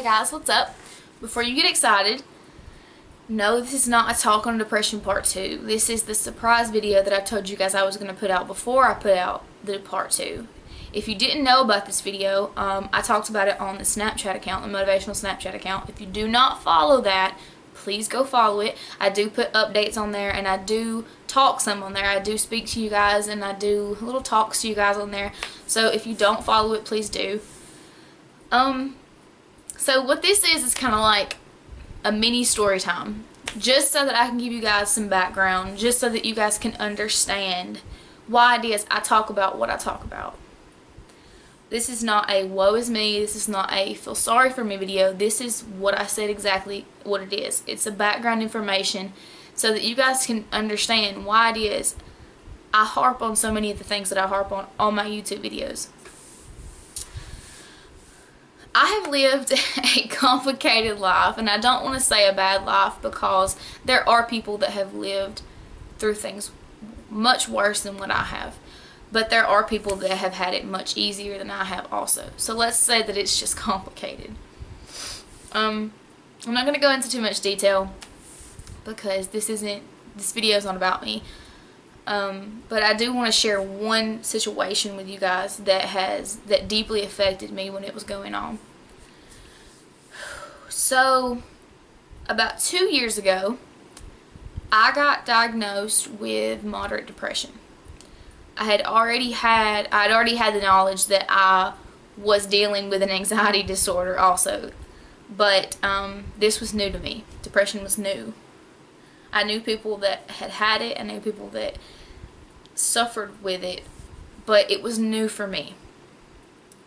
Hey guys, what's up? Before you get excited, no, this is not a talk on depression part 2. This is the surprise video that I told you guys I was going to put out before I put out the part 2. If you didn't know about this video, I talked about it on the Snapchat account, the motivational Snapchat account. If you do not follow that, please go follow it. I do put updates on there, and I do talk some on there. I do speak to you guys, and I do little talks to you guys on there. So if you don't follow it, please do. So what this is kind of like a mini story time, just so that I can give you guys some background, just so that you guys can understand why it is I talk about what I talk about. This is not a woe is me, this is not a feel sorry for me video. This is what I said, exactly what it is. It's a background information so that you guys can understand why it is I harp on so many of the things that I harp on my YouTube videos. I have lived a complicated life, and I don't want to say a bad life, because there are people that have lived through things much worse than what I have. But there are people that have had it much easier than I have also. So let's say that it's just complicated. I'm not going to go into too much detail, because this video is not about me. But I do want to share one situation with you guys that deeply affected me when it was going on. So, about 2 years ago, I got diagnosed with moderate depression. I'd already had the knowledge that I was dealing with an anxiety disorder also, but this was new to me. Depression was new. I knew people that had it. I knew people that suffered with it, but it was new for me.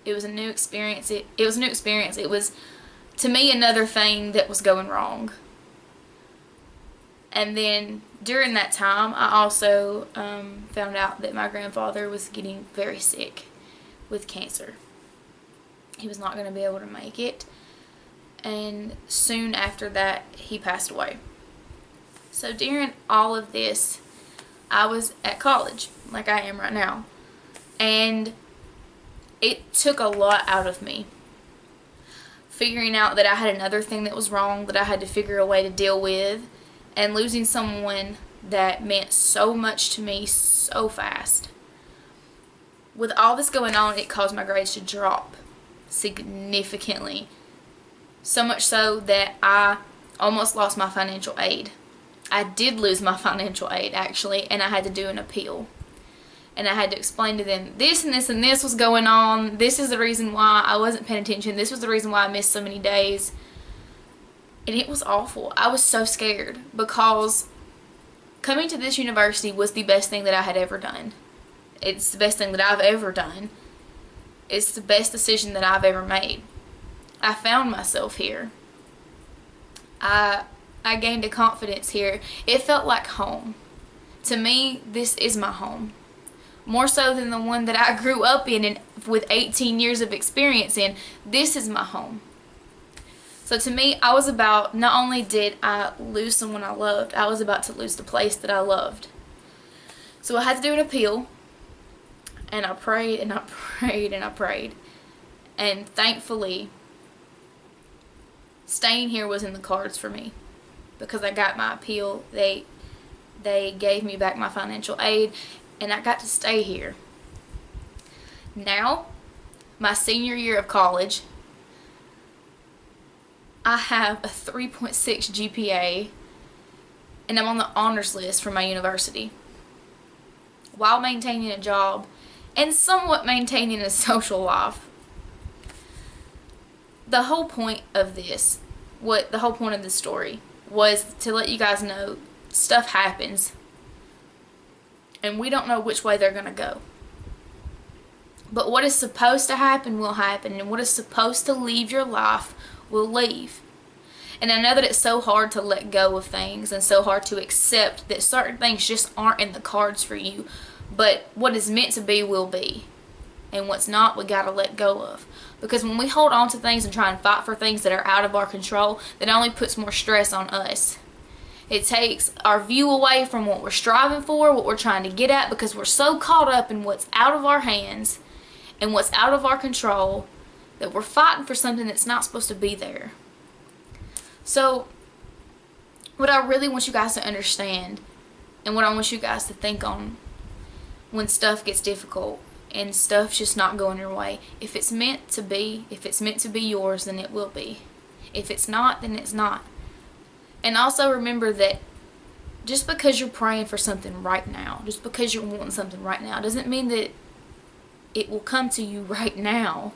It was a new experience. It was a new experience. It was, to me, another thing that was going wrong. And then during that time, I also found out that my grandfather was getting very sick with cancer. He was not going to be able to make it, and soon after that, he passed away. So during all of this, I was at college, like I am right now, and it took a lot out of me. Figuring out that I had another thing that was wrong that I had to figure a way to deal with, and losing someone that meant so much to me so fast. With all this going on, it caused my grades to drop significantly. So much so that I almost lost my financial aid. I did lose my financial aid, actually, and I had to do an appeal. And I had to explain to them this and this and this was going on. This is the reason why I wasn't paying attention. This was the reason why I missed so many days. And it was awful. I was so scared, because coming to this university was the best thing that I had ever done. It's the best thing that I've ever done. It's the best decision that I've ever made. I found myself here. I gained a confidence here. It felt like home. To me, this is my home. More so than the one that I grew up in and with 18 years of experience in. This is my home. So to me, I was about, not only did I lose someone I loved, I was about to lose the place that I loved. So I had to do an appeal, and I prayed and I prayed and I prayed. And thankfully, staying here was in the cards for me, because I got my appeal. They gave me back my financial aid, and I got to stay here. Now, my senior year of college, I have a 3.6 GPA, and I'm on the honors list for my university, while maintaining a job and somewhat maintaining a social life. The whole point of this, the whole point of this story was to let you guys know stuff happens, and we don't know which way they're going to go. But what is supposed to happen will happen, and what is supposed to leave your life will leave. And I know that it's so hard to let go of things, and so hard to accept that certain things just aren't in the cards for you. But what is meant to be will be. And what's not, we gotta let go of. Because when we hold on to things and try and fight for things that are out of our control, that only puts more stress on us. It takes our view away from what we're striving for, what we're trying to get at, because we're so caught up in what's out of our hands and what's out of our control that we're fighting for something that's not supposed to be there. So what I really want you guys to understand, and what I want you guys to think on when stuff gets difficult and stuff's just not going your way, if it's meant to be yours, then it will be. If it's not, then it's not. And also remember that just because you're praying for something right now, just because you're wanting something right now, doesn't mean that it will come to you right now.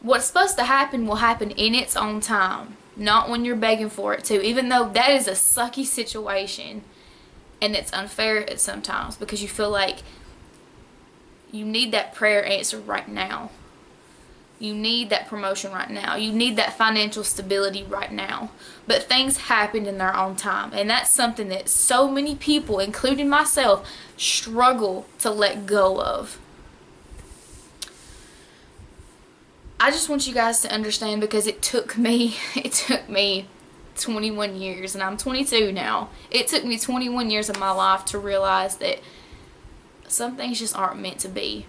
What's supposed to happen will happen in its own time, not when you're begging for it to, even though that is a sucky situation and it's unfair at sometimes because you feel like you need that prayer answered right now. You need that promotion right now. You need that financial stability right now. But things happen in their own time. And that's something that so many people, including myself, struggle to let go of. I just want you guys to understand, because it took me 21 years, and I'm 22 now. It took me 21 years of my life to realize that some things just aren't meant to be.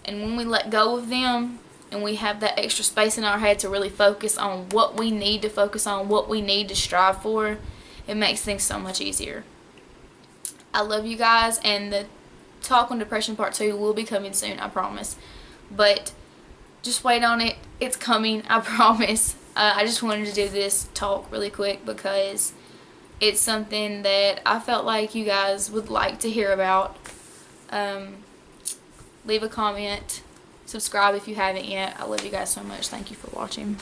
And when we let go of them and we have that extra space in our head to really focus on what we need to focus on, what we need to strive for, it makes things so much easier. I love you guys, and the Talk on Depression Part 2 will be coming soon, I promise. But just wait on it. It's coming, I promise. I just wanted to do this talk really quick because it's something that I felt like you guys would like to hear about. Leave a comment, subscribe if you haven't yet. I love you guys so much. Thank you for watching.